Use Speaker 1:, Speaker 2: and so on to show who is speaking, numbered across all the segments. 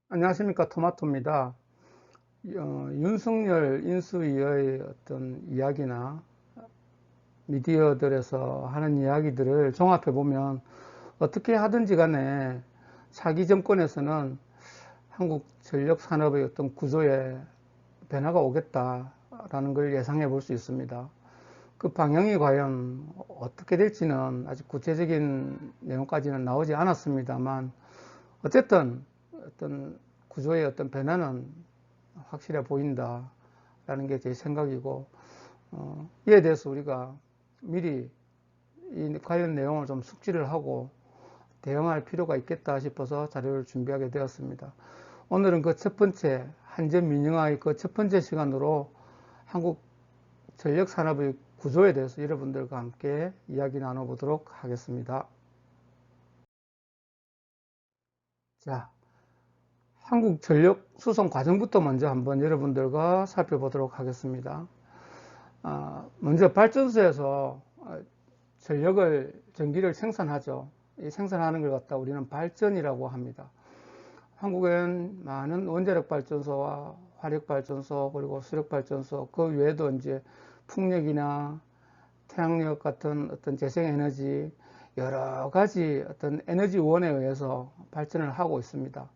Speaker 1: 안녕하십니까, 토마토입니다. 윤석열 인수위의 어떤 이야기나 미디어들에서 하는 이야기들을 종합해 보면 어떻게 하든지 간에 차기 정권에서는 한국 전력 산업의 어떤 구조에 변화가 오겠다라는 걸 예상해 볼 수 있습니다. 그 방향이 과연 어떻게 될지는 아직 구체적인 내용까지는 나오지 않았습니다만 어쨌든 어떤 구조의 어떤 변화는 확실해 보인다라는 게 제 생각이고, 이에 대해서 우리가 미리 이 관련 내용을 좀 숙지를 하고 대응할 필요가 있겠다 싶어서 자료를 준비하게 되었습니다. 오늘은 그 첫 번째 한전 민영화의 그 첫 번째 시간으로 한국 전력 산업의 구조에 대해서 여러분들과 함께 이야기 나눠보도록 하겠습니다. 자, 한국 전력 수송 과정부터 먼저 한번 여러분들과 살펴보도록 하겠습니다. 먼저 발전소에서 전기를 생산하죠. 이 생산하는 걸 갖다 우리는 발전이라고 합니다. 한국엔 많은 원자력 발전소와 화력 발전소 그리고 수력 발전소 그 외에도 이제 풍력이나 태양력 같은 어떤 재생에너지 여러 가지 어떤 에너지원에 의해서 발전을 하고 있습니다.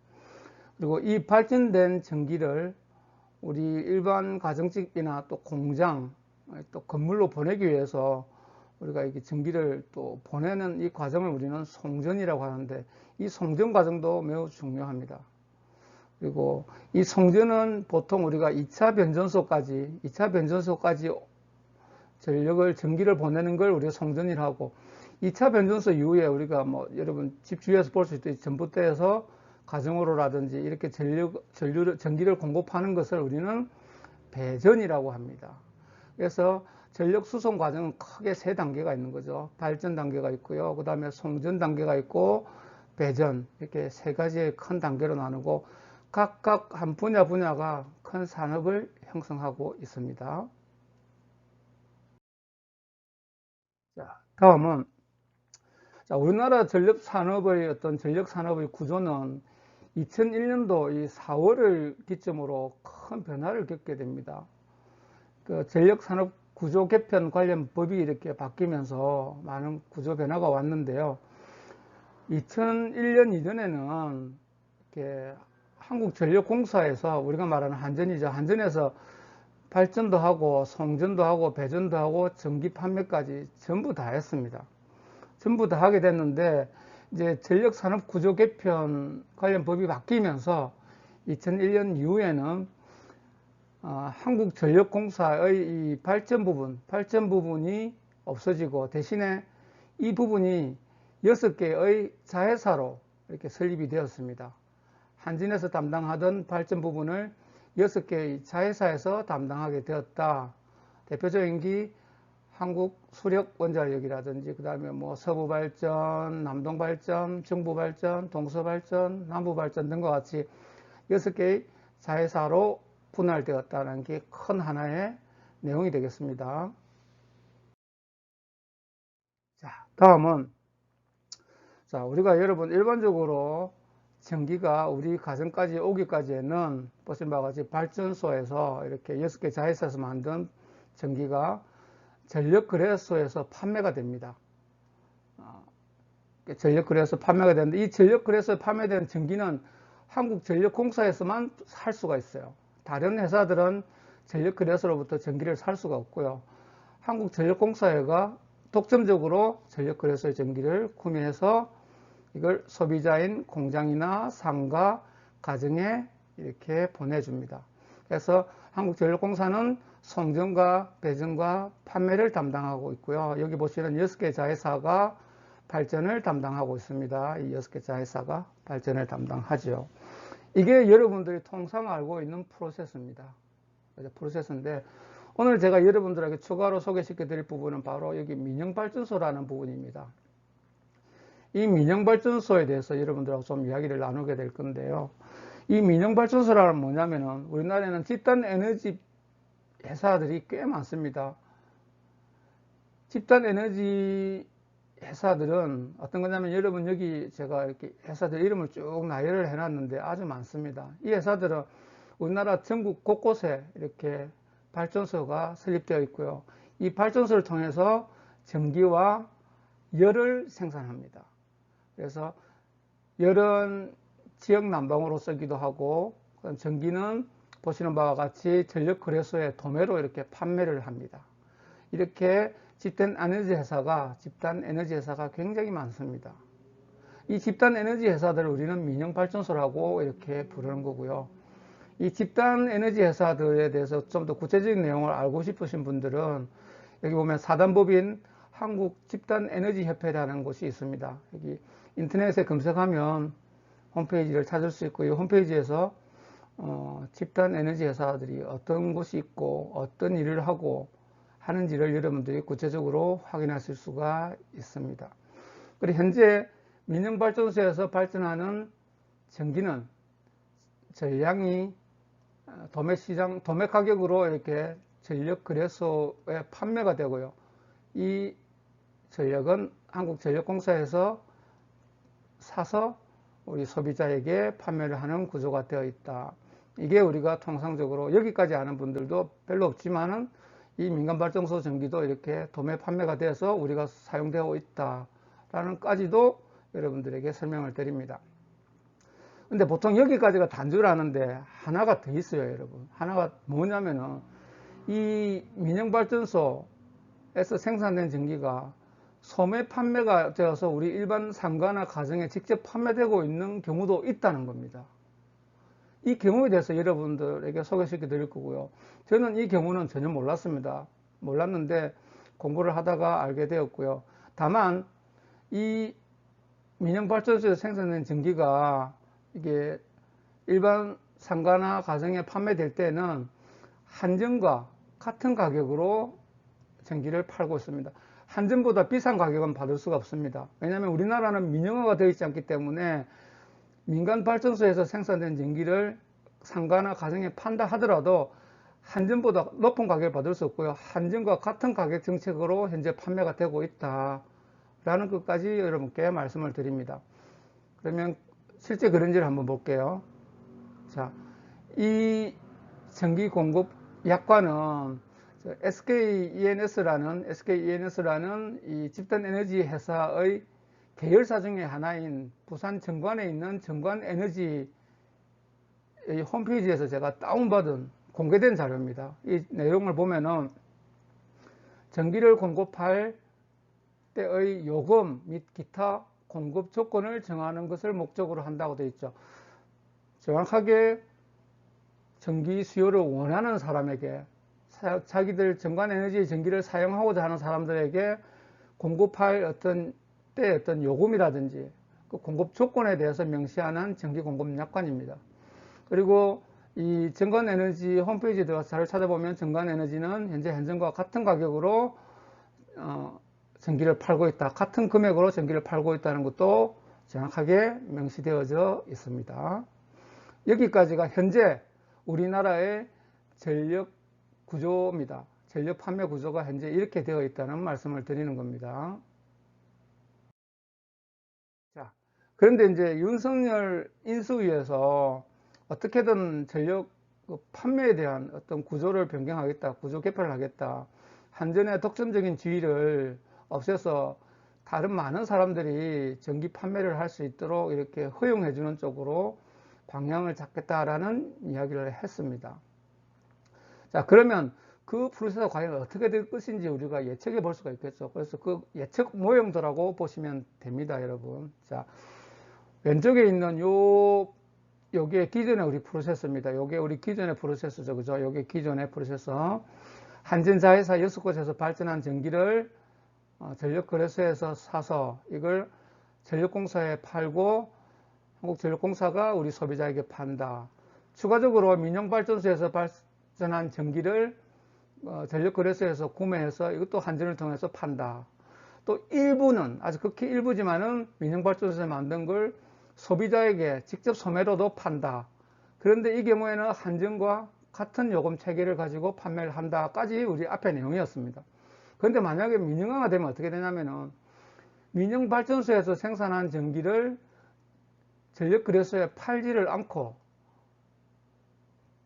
Speaker 1: 그리고 이 발전된 전기를 우리 일반 가정집이나 또 공장 또 건물로 보내기 위해서 우리가 이게 전기를 또 보내는 이 과정을 우리는 송전이라고 하는데 이 송전 과정도 매우 중요합니다. 그리고 이 송전은 보통 우리가 2차 변전소까지 전기를 보내는 걸 우리가 송전이라고 하고 2차 변전소 이후에 우리가 뭐 여러분 집 주위에서 볼 수 있듯이 전봇대에서 가정으로라든지 이렇게 전기를 공급하는 것을 우리는 배전이라고 합니다. 그래서 전력 수송 과정은 크게 세 단계가 있는 거죠. 발전 단계가 있고요. 그 다음에 송전 단계가 있고 배전 이렇게 세 가지의 큰 단계로 나누고 각각 한 분야가 큰 산업을 형성하고 있습니다. 자, 다음은 우리나라 전력 산업의 어떤 전력 산업의 구조는 2001년도 이 4월을 기점으로 큰 변화를 겪게 됩니다. 그 전력 산업 구조 개편 관련 법이 이렇게 바뀌면서 많은 구조 변화가 왔는데요. 2001년 이전에는 이렇게 한국전력공사에서 우리가 말하는 한전이죠. 한전에서 발전도 하고 송전도 하고 배전도 하고 전기 판매까지 전부 다 했습니다. 전부 다 하게 됐는데 이제 전력산업 구조 개편 관련 법이 바뀌면서 2001년 이후에는 한국전력공사의 이 발전 부분이 없어지고 대신에 이 부분이 6개의 자회사로 이렇게 설립이 되었습니다. 한진에서 담당하던 발전 부분을 6개의 자회사에서 담당하게 되었다. 대표적인 게 한국수력원자력이라든지 그 다음에 뭐 서부발전, 남동발전, 중부발전, 동서발전, 남부발전 등과 같이 6개의 자회사로 분할되었다는 게 큰 하나의 내용이 되겠습니다. 자, 다음은 우리가 여러분 일반적으로 전기가 우리 가정까지 오기까지는 보신 바와 같이 발전소에서 이렇게 6개 자회사에서 만든 전기가 전력거래소에서 판매가 됩니다. 전력거래소 판매가 되는데 이 전력거래소에 판매된 전기는 한국전력공사에서만 살 수가 있어요. 다른 회사들은 전력거래소로부터 전기를 살 수가 없고요. 한국전력공사가 독점적으로 전력거래소의 전기를 구매해서 이걸 소비자인 공장이나 상가, 가정에 이렇게 보내줍니다. 그래서 한국전력공사는 송전과 배전과 판매를 담당하고 있고요. 여기 보시는 6개 자회사가 발전을 담당하고 있습니다. 이 6개 자회사가 발전을 담당하죠. 이게 여러분들이 통상 알고 있는 프로세스입니다. 프로세스인데 오늘 제가 여러분들에게 추가로 소개시켜 드릴 부분은 바로 여기 민영발전소라는 부분입니다. 이 민영발전소에 대해서 여러분들하고 좀 이야기를 나누게 될 건데요. 이 민영발전소라는 뭐냐면은 우리나라에는 집단 에너지 회사들이 꽤 많습니다. 집단 에너지 회사들은 어떤 거냐면, 여러분 여기 제가 이렇게 회사들 이름을 쭉 나열을 해놨는데 아주 많습니다. 이 회사들은 우리나라 전국 곳곳에 이렇게 발전소가 설립되어 있고요. 이 발전소를 통해서 전기와 열을 생산합니다. 그래서 열은 지역 난방으로 쓰기도 하고, 전기는 보시는 바와 같이 전력거래소에 도매로 이렇게 판매를 합니다. 이렇게 집단 에너지 회사가 굉장히 많습니다. 이 집단 에너지 회사들을 우리는 민영발전소라고 이렇게 부르는 거고요. 이 집단 에너지 회사들에 대해서 좀 더 구체적인 내용을 알고 싶으신 분들은 여기 보면 사단법인 한국집단에너지협회라는 곳이 있습니다. 여기 인터넷에 검색하면 홈페이지를 찾을 수 있고, 이 홈페이지에서 집단 에너지 회사들이 어떤 곳이 있고 어떤 일을 하고 하는지를 여러분들이 구체적으로 확인하실 수가 있습니다. 그리고 현재 민영발전소에서 발전하는 전기는 전량이 도매 가격으로 이렇게 전력거래소에 판매가 되고요. 이 전력은 한국전력공사에서 사서 우리 소비자에게 판매를 하는 구조가 되어 있다. 이게 우리가 통상적으로, 여기까지 아는 분들도 별로 없지만은 이 민간발전소 전기도 이렇게 도매 판매가 돼서 우리가 사용되고 있다라는 까지도 여러분들에게 설명을 드립니다. 근데 보통 여기까지가 단줄 아는데 하나가 더 있어요, 여러분. 하나가 뭐냐면은 이 민영발전소에서 생산된 전기가 소매 판매가 되어서 우리 일반 상가나 가정에 직접 판매되고 있는 경우도 있다는 겁니다. 이 경우에 대해서 여러분들에게 소개시켜 드릴 거고요. 저는 이 경우는 전혀 몰랐는데 공부를 하다가 알게 되었고요. 다만 이 민영발전소에서 생산된 전기가 이게 일반 상가나 가정에 판매될 때는 한전과 같은 가격으로 전기를 팔고 있습니다. 한전보다 비싼 가격은 받을 수가 없습니다. 왜냐하면 우리나라는 민영화가 되어 있지 않기 때문에 민간 발전소에서 생산된 전기를 상가나 가정에 판다 하더라도 한전보다 높은 가격을 받을 수 없고요. 한전과 같은 가격 정책으로 현재 판매가 되고 있다라는 것까지 여러분께 말씀을 드립니다. 그러면 실제 그런지를 한번 볼게요. 자, 이 전기 공급 약관은 SKENS라는 이 집단 에너지 회사의 계열사 중에 하나인 부산 정관에 있는 정관에너지 홈페이지에서 제가 다운받은 공개된 자료입니다. 이 내용을 보면은 전기를 공급할 때의 요금 및 기타 공급 조건을 정하는 것을 목적으로 한다고 되어 있죠. 정확하게 전기 수요를 원하는 사람에게, 자기들 정관에너지 전기를 사용하고자 하는 사람들에게 공급할 어떤 요금이라든지 그 공급 조건에 대해서 명시하는 전기 공급 약관입니다. 그리고 이 정관에너지 홈페이지에 들어가서 자료를 찾아보면 정관에너지는 현재 현전과 같은 가격으로 전기를 팔고 있다, 같은 금액으로 전기를 팔고 있다는 것도 정확하게 명시되어져 있습니다. 여기까지가 현재 우리나라의 전력 구조입니다. 전력 판매 구조가 현재 이렇게 되어 있다는 말씀을 드리는 겁니다. 자, 그런데 이제 윤석열 인수위에서 어떻게든 전력 판매에 대한 어떤 구조를 변경하겠다, 구조 개편을 하겠다, 한전의 독점적인 지위를 없애서 다른 많은 사람들이 전기 판매를 할 수 있도록 이렇게 허용해 주는 쪽으로 방향을 잡겠다라는 이야기를 했습니다. 자, 그러면 그 프로세스가 과연 어떻게 될 것인지 우리가 예측해 볼 수가 있겠죠. 그래서 그 예측 모형들하고 보시면 됩니다, 여러분. 자, 왼쪽에 있는 요게 기존의 우리 프로세스입니다. 요게 우리 기존의 프로세스죠. 그죠? 요게 기존의 프로세서. 한전자회사 6곳에서 발전한 전기를 전력거래소에서 사서 이걸 전력공사에 팔고 한국전력공사가 우리 소비자에게 판다. 추가적으로 민영발전소에서 발전한 전기를 전력거래소에서 구매해서 이것도 한전을 통해서 판다. 또 일부는, 아주 극히 일부지만은 민영발전소에서 만든 걸 소비자에게 직접 소매로도 판다. 그런데 이 경우에는 한전과 같은 요금 체계를 가지고 판매를 한다까지 우리 앞에 내용이었습니다. 그런데 만약에 민영화가 되면 어떻게 되냐면은 민영발전소에서 생산한 전기를 전력거래소에 팔지를 않고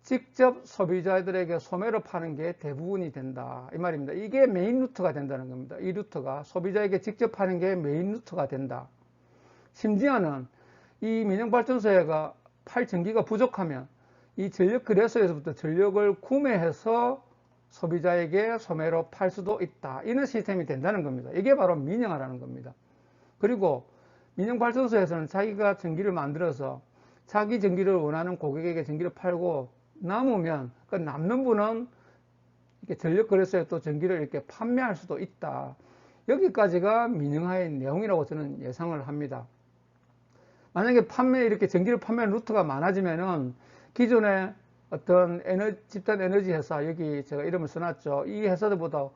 Speaker 1: 직접 소비자들에게 소매로 파는 게 대부분이 된다 이 말입니다. 이게 메인 루트가 된다는 겁니다. 이 루트가 소비자에게 직접 파는 게 메인 루트가 된다. 심지어는 이 민영발전소가 팔 전기가 부족하면 이 전력거래소에서부터 전력을 구매해서 소비자에게 소매로 팔 수도 있다. 이런 시스템이 된다는 겁니다. 이게 바로 민영화라는 겁니다. 그리고 민영발전소에서는 자기가 전기를 만들어서 자기 전기를 원하는 고객에게 전기를 팔고 남으면 그 남는 분은 이렇게 전력거래소에 또 전기를 이렇게 판매할 수도 있다. 여기까지가 민영화의 내용이라고 저는 예상을 합니다. 만약에 이렇게 전기를 판매하는 루트가 많아지면은 기존에 어떤 집단 에너지 회사, 여기 제가 이름을 써놨죠. 이 회사들보다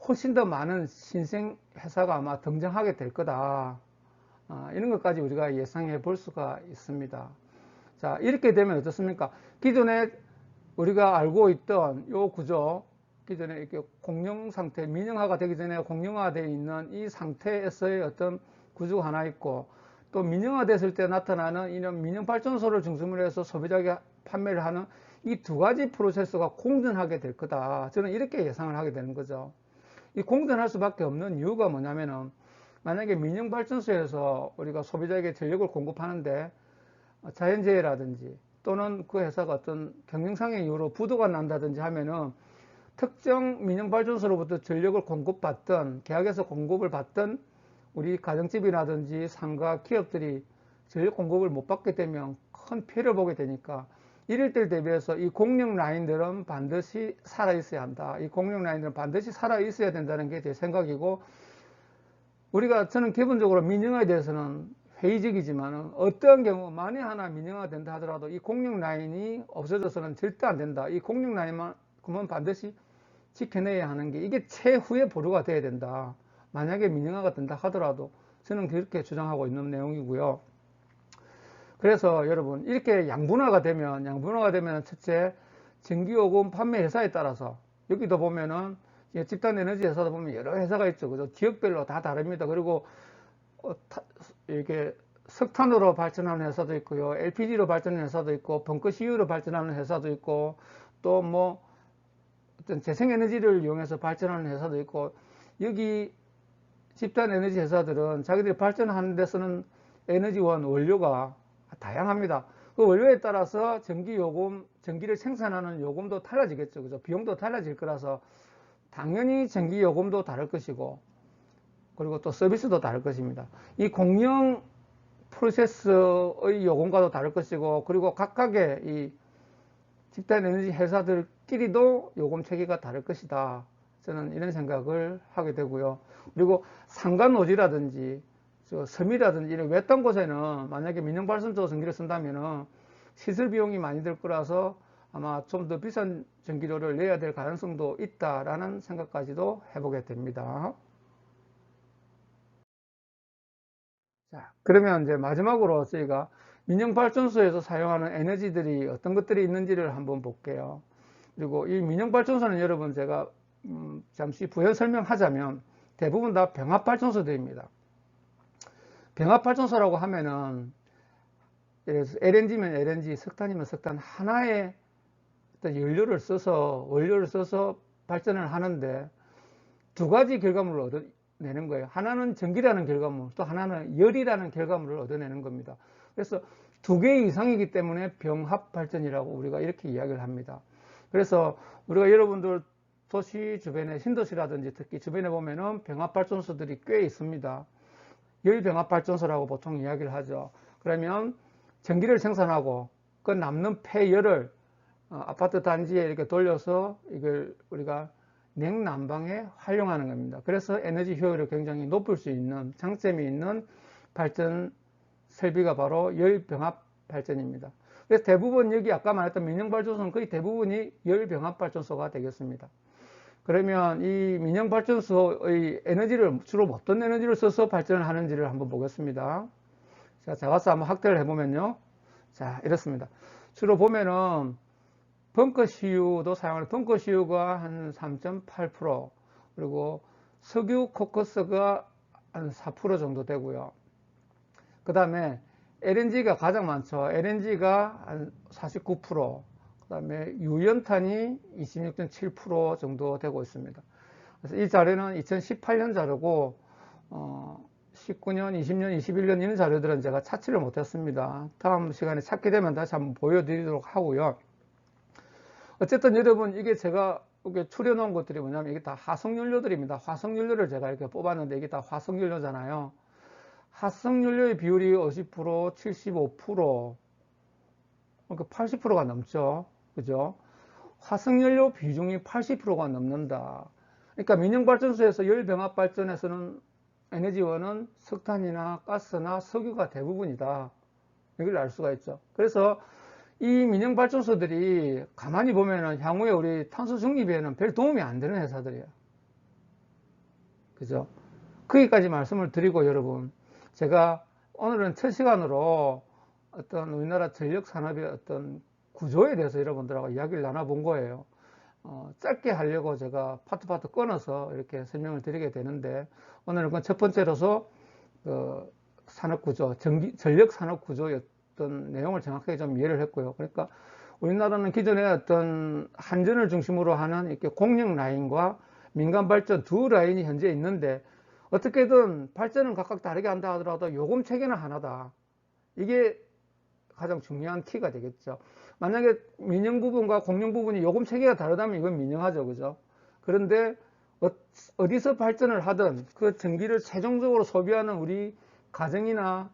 Speaker 1: 훨씬 더 많은 신생 회사가 아마 등장하게 될 거다. 이런 것까지 우리가 예상해 볼 수가 있습니다. 자, 이렇게 되면 어떻습니까? 기존에 우리가 알고 있던 요 구조, 기존에 이렇게 공룡 상태, 민영화가 되기 전에 공룡화되어 있는 이 상태에서의 어떤 구조가 하나 있고, 또 민영화됐을 때 나타나는 이런 민영발전소를 중심으로 해서 소비자에게 판매를 하는 이 두 가지 프로세스가 공존하게 될 거다. 저는 이렇게 예상을 하게 되는 거죠. 이 공존할 수밖에 없는 이유가 뭐냐면은, 만약에 민영발전소에서 우리가 소비자에게 전력을 공급하는데 자연재해라든지 또는 그 회사가 어떤 경영상의 이유로 부도가 난다든지 하면은 특정 민영발전소로부터 전력을 공급받던, 계약에서 공급을 받던 우리 가정집이라든지 상가 기업들이 전력 공급을 못 받게 되면 큰 피해를 보게 되니까, 이럴 때를 대비해서 이 공룡 라인들은 반드시 살아 있어야 한다. 이 공룡 라인들은 반드시 살아 있어야 된다는 게 제 생각이고, 저는 기본적으로 민영화에 대해서는 회의적이지만 어떠한 경우 만에 하나 민영화가 된다 하더라도 이 공룡 라인이 없어져서는 절대 안 된다. 이 공룡 라인만큼은 반드시 지켜내야 하는 게, 이게 최후의 보루가 돼야 된다. 만약에 민영화가 된다 하더라도 저는 그렇게 주장하고 있는 내용이고요. 그래서 여러분, 이렇게 양분화가 되면 첫째, 전기요금 판매 회사에 따라서, 여기도 보면은 집단 에너지 회사도 보면 여러 회사가 있죠. 그죠? 지역별로 다 다릅니다. 그리고 이게 석탄으로 발전하는 회사도 있고요, LPG로 발전하는 회사도 있고, 벙커CU로 발전하는 회사도 있고, 또 뭐 어떤 재생에너지를 이용해서 발전하는 회사도 있고, 여기 집단 에너지 회사들은 자기들이 발전하는 데 쓰는 에너지원 원료가 다양합니다. 그 원료에 따라서 전기를 생산하는 요금도 달라지겠죠. 그죠? 비용도 달라질 거라서 당연히 전기 요금도 다를 것이고, 그리고 또 서비스도 다를 것입니다. 이 공영 프로세스의 요금과도 다를 것이고, 그리고 각각의 이 집단 에너지 회사들끼리도 요금 체계가 다를 것이다. 저는 이런 생각을 하게 되고요. 그리고 상간오지라든지 섬이라든지 이런 외딴 곳에는 만약에 민영발전소 전기를 쓴다면은 시설 비용이 많이 들 거라서 아마 좀 더 비싼 전기료를 내야 될 가능성도 있다라는 생각까지도 해보게 됩니다. 자, 그러면 이제 마지막으로 저희가 민영발전소에서 사용하는 에너지들이 어떤 것들이 있는지를 한번 볼게요. 그리고 이 민영발전소는 여러분, 제가 잠시 부연 설명하자면 대부분 다 병합발전소들입니다. 병합발전소라고 하면은, 예를 들어서 LNG면 LNG, 석탄이면 석탄, 하나의 어떤 원료를 써서 발전을 하는데 두 가지 결과물을 얻어내는 거예요. 하나는 전기라는 결과물, 또 하나는 열이라는 결과물을 얻어내는 겁니다. 그래서 두 개 이상이기 때문에 병합발전이라고 우리가 이렇게 이야기를 합니다. 그래서 우리가 여러분들 도시 주변에, 신도시라든지 특히 주변에 보면은 병합발전소들이 꽤 있습니다. 열병합발전소라고 보통 이야기를 하죠. 그러면 전기를 생산하고 그 남는 폐열을 아파트 단지에 이렇게 돌려서 이걸 우리가 냉난방에 활용하는 겁니다. 그래서 에너지 효율을 굉장히 높일 수 있는 장점이 있는 발전 설비가 바로 열병합 발전입니다. 그래서 대부분 여기 아까 말했던 민영발전소는 거의 대부분이 열병합 발전소가 되겠습니다. 그러면 이 민영발전소의 에너지를 주로 어떤 에너지를 써서 발전을 하는지를 한번 보겠습니다. 자, 자가서 한번 확대를 해보면요. 자, 이렇습니다. 주로 보면은 벙커CU도 사용하는, 벙커CU가 한 3.8%, 그리고 석유 코커스가 한 4% 정도 되고요. 그 다음에 LNG가 가장 많죠. LNG가 한 49%, 그 다음에 유연탄이 26.7% 정도 되고 있습니다. 그래서 이 자료는 2018년 자료고 19년, 20년, 21년 이런 자료들은 제가 찾지를 못했습니다. 다음 시간에 찾게 되면 다시 한번 보여드리도록 하고요. 어쨌든 여러분, 이게 제가 이렇게 추려놓은 것들이 뭐냐면 이게 다 화석연료들입니다. 화석연료를 제가 이렇게 뽑았는데 이게 다 화석연료잖아요. 화석연료의 비율이 50%, 75%, 그러니까 80%가 넘죠. 그죠? 화석연료 비중이 80%가 넘는다. 그러니까 민영발전소에서 열병합 발전에서는 에너지원은 석탄이나 가스나 석유가 대부분이다. 여기를 알 수가 있죠. 그래서 이 민영발전소들이 가만히 보면은 향후에 우리 탄소 중립에는 별 도움이 안 되는 회사들이에요. 그죠? 거기까지 말씀을 드리고 여러분, 제가 오늘은 첫 시간으로 어떤 우리나라 전력 산업의 어떤 구조에 대해서 여러분들하고 이야기를 나눠본 거예요. 짧게 하려고 제가 파트 끊어서 이렇게 설명을 드리게 되는데, 오늘은 그 첫 번째로서 그 산업구조, 전력 산업구조의 어떤 내용을 정확하게 좀 이해를 했고요. 그러니까 우리나라는 기존에 어떤 한전을 중심으로 하는 이렇게 공영 라인과 민간 발전 두 라인이 현재 있는데, 어떻게든 발전은 각각 다르게 한다 하더라도 요금 체계는 하나다. 이게 가장 중요한 키가 되겠죠. 만약에 민영 부분과 공영 부분이 요금 체계가 다르다면 이건 민영하죠. 그죠? 그런데 어디서 발전을 하든 그 전기를 최종적으로 소비하는 우리 가정이나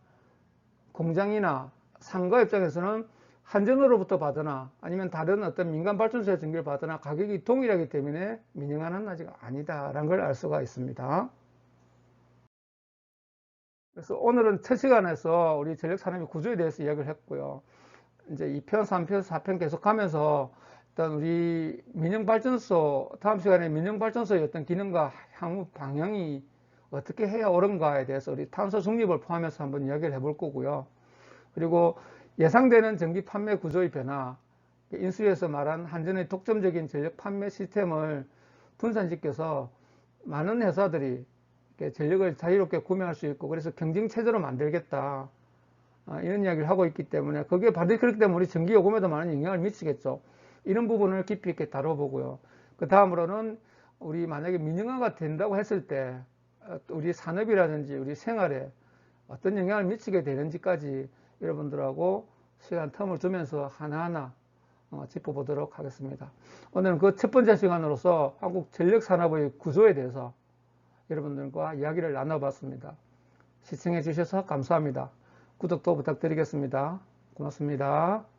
Speaker 1: 공장이나 상가 입장에서는 한전으로부터 받으나 아니면 다른 어떤 민간 발전소의 전기를 받으나 가격이 동일하기 때문에 민영화는 아직 아니다라는 걸 알 수가 있습니다. 그래서 오늘은 첫 시간에서 우리 전력 산업의 구조에 대해서 이야기를 했고요. 이제 2편, 3편, 4편 계속 가면서 일단 우리 민영발전소, 다음 시간에 민영발전소의 어떤 기능과 향후 방향이 어떻게 해야 옳은가에 대해서 우리 탄소 중립을 포함해서 한번 이야기를 해볼 거고요. 그리고 예상되는 전기 판매 구조의 변화, 인수위에서 말한 한전의 독점적인 전력 판매 시스템을 분산시켜서 많은 회사들이 전력을 자유롭게 구매할 수 있고 그래서 경쟁 체제로 만들겠다, 이런 이야기를 하고 있기 때문에 그게 반드시 그렇기 때문에 우리 전기 요금에도 많은 영향을 미치겠죠. 이런 부분을 깊이 있게 다뤄보고요. 그 다음으로는 우리 만약에 민영화가 된다고 했을 때 우리 산업이라든지 우리 생활에 어떤 영향을 미치게 되는지까지 여러분들하고 시간 텀을 두면서 하나하나 짚어보도록 하겠습니다. 오늘은 그 첫 번째 시간으로서 한국 전력 산업의 구조에 대해서 여러분들과 이야기를 나눠봤습니다. 시청해 주셔서 감사합니다. 구독도 부탁드리겠습니다. 고맙습니다.